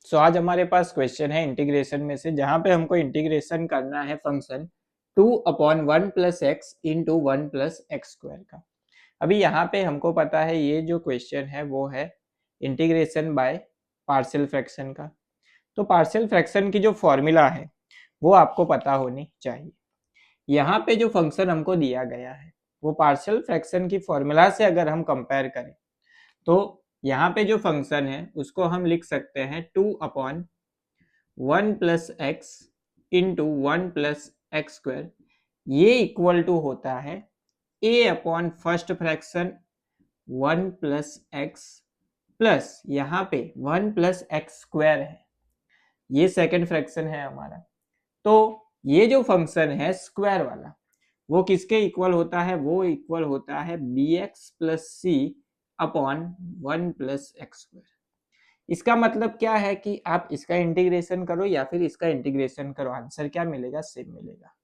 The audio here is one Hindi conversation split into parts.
सो आज हमारे पास क्वेश्चन है इंटीग्रेशन में से, जहां पे हमको इंटीग्रेशन करना है function 2/1 plus x into 1 plus x square का। अभी यहाँ पे हमको पता है ये जो क्वेश्चन है वो है इंटीग्रेशन बाय पार्शियल फ्रैक्शन का। तो पार्शियल फ्रैक्शन की जो फॉर्मूला है वो आपको पता होनी चाहिए। यहाँ पे जो फंक्शन हमको दिया गया है वो पार्शियल फ्रैक्शन की फॉर्मूला से अगर हम कंपेयर करें तो यहाँ पे जो फंक्शन है उसको हम लिख सकते हैं 2/1 plus x into 1 plus x square. ये इक्वल टू होता है a upon first fraction 1 plus x plus यहाँ पे 1 प्लस एक्स स्क्वायर है, ये सेकंड फ्रैक्शन है हमारा। तो ये जो फंक्शन है स्क्वायर वाला वो किसके इक्वल होता है, वो इक्वल होता है bx प्लस सी अपॉन 1 प्लस एक्स स्क्वायर। इसका मतलब क्या है कि आप इसका इंटीग्रेशन करो या फिर इसका इंटीग्रेशन करो, आंसर क्या मिलेगा, सेम मिलेगा।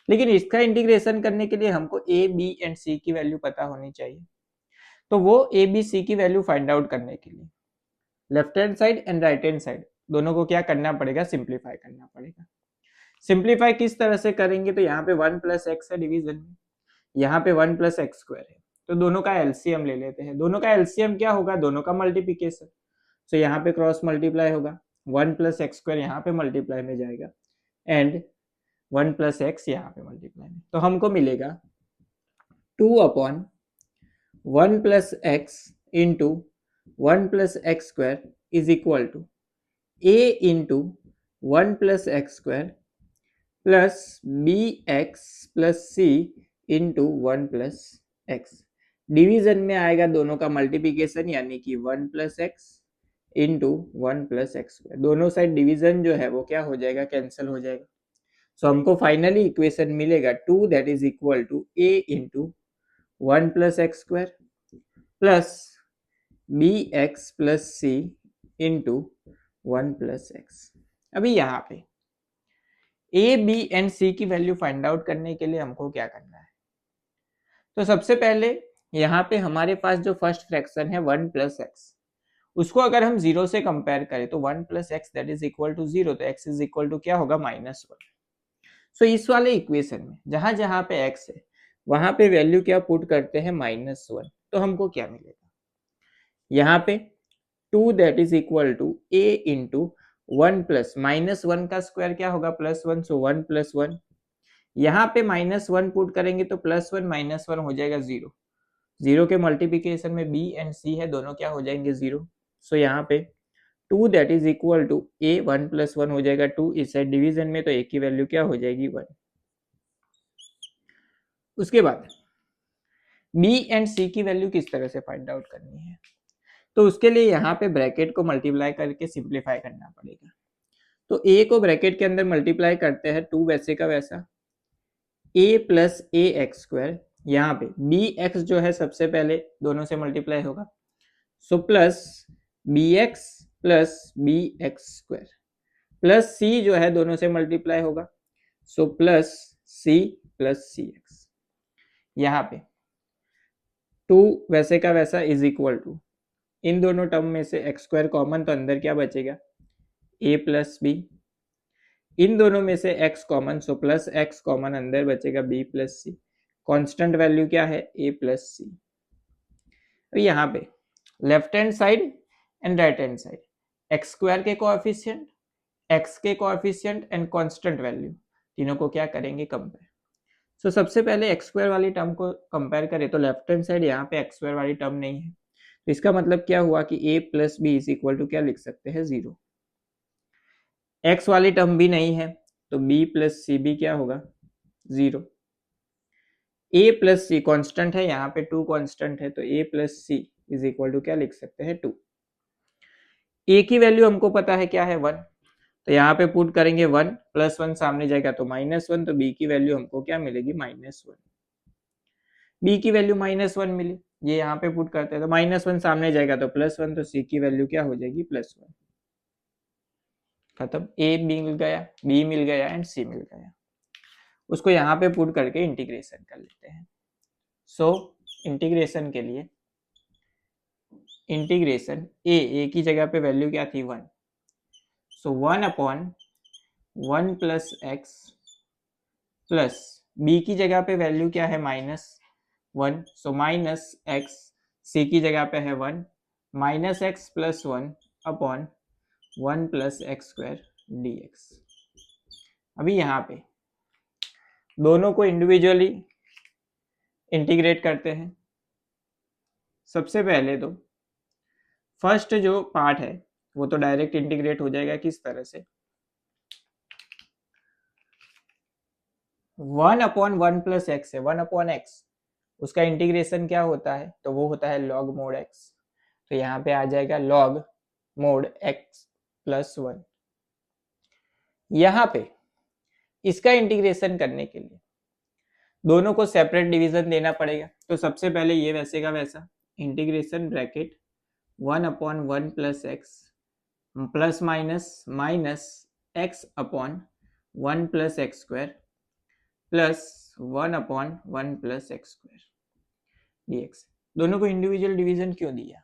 लेकिन इसका इंटीग्रेशन करने के लिए हमको a b एंड c की वैल्यू पता होनी चाहिए। तो वो a b c की वैल्यू फाइंड आउट करने के लिए left hand side and right hand side दोनों को क्या करना पड़ेगा, सिंप्लीफाई करना पड़ेगा। सिंप्लीफाई किस तरह से करेंगे, तो यहाँ पे 1 प्लस एक्स है डिवीजन में, यहाँ पे 1 प्लस एक्स स्क्वायर है, तो दोनों का एलसीएम ले लेते हैं। दोनों का एलसीएम क्या होगा, दोनों का मल्टीप्लीकेशन। तो यहाँ पे क्रॉस मल्टीप्लाई होगा, 1 प्लस एक्स स्क्वायर यहाँ पे मल्टीप्लाई में जाएगा एंड 1 प्लस एक्स यहाँ पे मल्टीप्लाई में, तो हमको मिलेगा 2/1 plus x into 1 plus x square is equal to a into 1 plus x square plus B x plus c into 1 plus x. Division में आएगा दोनों का मल्टीप्लीकेशन यानी कि 1 plus x into 1 plus x square. दोनों साइड डिवीजन जो है वो क्या हो जाएगा, कैंसिल हो जाएगा। सो हमको फाइनली इक्वेशन मिलेगा 2 that is equal to a into 1 plus x square plus B x plus c into 1 plus x. अभी यहाँ पे ए बी एंड सी की वैल्यू फाइंड आउट करने के लिए हमको क्या करना है, तो सबसे पहले यहाँ पे हमारे पास जो फर्स्ट फ्रैक्शन है 1 प्लस एक्स, उसको अगर हम 0 से कंपेयर करें तो 1 plus x that is equal to 0, तो x इज इक्वल टू क्या होगा, -1। सो इस वाले इक्वेशन में जहां जहां पे x है वहां पे वैल्यू क्या पुट करते हैं, -1। तो हमको क्या मिलेगा, यहाँ पे 2 that is equal to a into 1 plus -1 का स्क्वायर क्या होगा, +1, सो 1 प्लस 1। यहाँ पे -1 पुट करेंगे तो +1 -1 हो जाएगा 0। 0 के मल्टीप्लीकेशन में b एंड c है, दोनों क्या हो जाएंगे 0। सो यहाँ पे 2 that is equal to a 1 plus 1 हो जाएगा 2, इस साइड डिवीजन में तो a की वैल्यू क्या हो जाएगी, 1। उसके बाद b एंड c की वैल्यू किस तरह से फाइंड आउट करनी है, तो उसके लिए यहाँ पे ब्रैकेट को मल्टीप्लाई करके सिंप्लीफाई करना पड़ेगा। तो a को ब्रैकेट के अंदर मल्टीप्लाई करते हैं 2 वैसे का वैसा a plus A x square, यहाँ पे बी एक्स जो है सबसे पहले दोनों से मल्टीप्लाई होगा, so plus B x plus B x square plus C जो है दोनों से मल्टीप्लाई होगा, so plus C plus C x. यहाँ पे 2 वैसे का वैसा इज इक्वल टू, इन दोनों टर्म में से एक्स स्क्वायर कॉमन, तो अंदर क्या बचेगा, a प्लस बी। इन दोनों में से x common, so plus x common, अंदर बचेगा b प्लस सी। कॉन्स्टेंट वैल्यू क्या है, a प्लस सी। तो यहाँ पे left hand side and right hand side x square के कोएफिशिएंट, x के कोएफिशिएंट एंड कांस्टेंट वैल्यू तीनों को क्या करेंगे, कंपेयर। सो सबसे पहले एक्स स्क्वायर वाली टर्म को कंपेयर करें तो लेफ्ट हैंड साइड यहाँ पे एक्स स्क्वायर वाली टर्म नहीं है, तो इसका मतलब क्या हुआ कि a plus b is equal to क्या लिख सकते हैं, 0। x वाली टर्म भी नहीं है तो b प्लस सी भी क्या होगा, 0। a प्लस सी कॉन्स्टेंट है, यहाँ पे 2 कॉन्स्टेंट है, तो a plus c is equal to क्या लिख सकते हैं, 2। a की वैल्यू हमको पता है क्या है, 1, तो यहाँ पे पुट करेंगे 1 प्लस 1 सामने जाएगा तो -1, तो b की वैल्यू हमको क्या मिलेगी, -1। b की वैल्यू -1 मिली, ये यहाँ पे पुट करते हैं तो -1 सामने जाएगा तो +1, तो c की वैल्यू क्या हो जाएगी, +1। खत्म, a मिल गया, b मिल गया एंड c मिल गया। उसको यहाँ पे पुट करके इंटीग्रेशन कर लेते हैं। सो इंटीग्रेशन के लिए इंटीग्रेशन a की जगह पे वैल्यू क्या थी, 1, सो 1/1 प्लस एक्स प्लस बी की जगह पे वैल्यू क्या है -1, सो माइनस एक्स, सी की जगह पे है 1, minus x plus 1/1 plus x square D x. अभी यहाँ पे दोनों को इंडिविजुअली इंटीग्रेट करते हैं। सबसे पहले तो फर्स्ट जो पार्ट है वो तो डायरेक्ट इंटीग्रेट हो जाएगा, किस तरह से 1/1 प्लस एक्स है, 1/x, उसका इंटीग्रेशन क्या होता है, तो वो होता है लॉग मोड x। तो यहाँ पे आ जाएगा लॉग मोड x प्लस 1। यहाँ पे इसका इंटीग्रेशन करने के लिए दोनों को सेपरेट डिवीजन देना पड़ेगा। तो सबसे पहले ये वैसे का वैसा integration bracket 1/1 plus x plus minus x/1 plus x square plus 1/1 plus x square dx। दोनों को इंडिविजुअल डिवीजन क्यों दिया,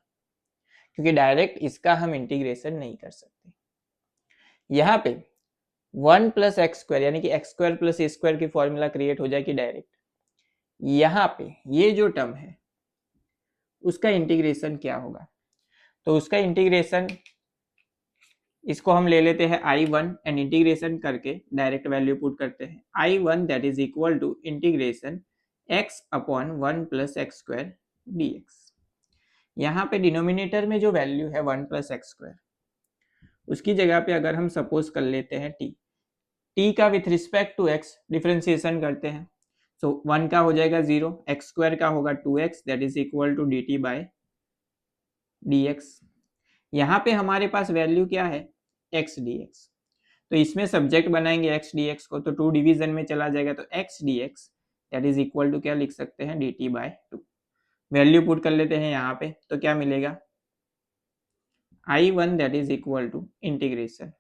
क्योंकि डायरेक्ट इसका हम इंटीग्रेशन नहीं कर सकते। यहाँ पे 1 प्लस एक्स स्क्वायर यानी कि x square plus A square की फॉर्मूला क्रिएट हो जाएगी डायरेक्ट। यहाँ पे ये जो टर्म है उसका इंटीग्रेशन क्या होगा, तो उसका इंटीग्रेशन इसको हम ले लेते हैं I1 एंड इंटीग्रेशन करके डायरेक्ट वैल्यू पुट करते हैं। I1 that is equal to integration x/1 plus x square dx। यहाँ पे डिनोमिनेटर में जो वैल्यू है 1 प्लस एक्स स्क्वायर, उसकी जगह पे अगर हम सपोज कर लेते हैं t का with respect to x differentiation करते हैं, सो 1 का हो जाएगा 0, एक्स स्क्वायर का होगा 2x that is equal to dt by dx। यहाँ पे हमारे पास वैल्यू क्या है x dx, तो इसमें सब्जेक्ट बनाएंगे x dx को, तो 2 डिवीजन में चला जाएगा, तो x dx that is equal to क्या लिख सकते हैं dt बाय 2। वैल्यू पुट कर लेते हैं यहाँ पे, तो क्या मिलेगा I1 that is equal to integration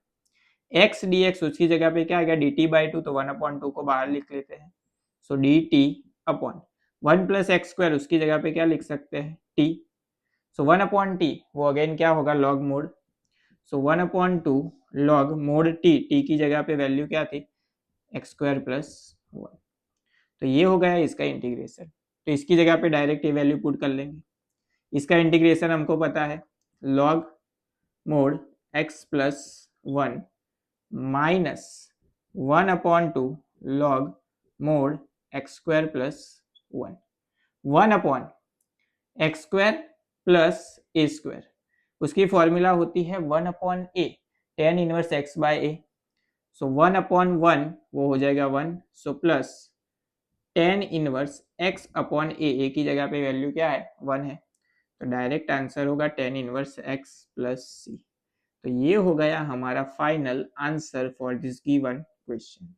x dx, उसकी जगह पे क्या आएगा dt बाय 2, तो 1/2 को बाहर लिख लेते हैं, सो dt upon 1 plus x square, उसकी जगह पे क्या लिख सकते हैं t, सो 1/t वो अगेन क्या होगा लॉग मोड, सो 1/2 लॉग मोड t, t की जगह पे वैल्यू क्या थी एक्स स्क्वायर प्लस 1। तो ये हो गया इसका इंटीग्रेशन। तो इसकी जगह पे डायरेक्ट ये वैल्यू पुट कर लेंगे। इसका इंटीग्रेशन हमको पता है log mod x plus 1 minus 1/2 log mod x square plus 1, 1/x square plus A square, उसकी फॉर्मूला होती है 1/a, tan inverse x by a, so 1/1 वो हो जाएगा 1, so plus tan inverse x/a की जगह पे वैल्यू क्या है 1 है, तो डायरेक्ट आंसर होगा tan inverse x plus c। तो ये हो गया हमारा final answer for this given question.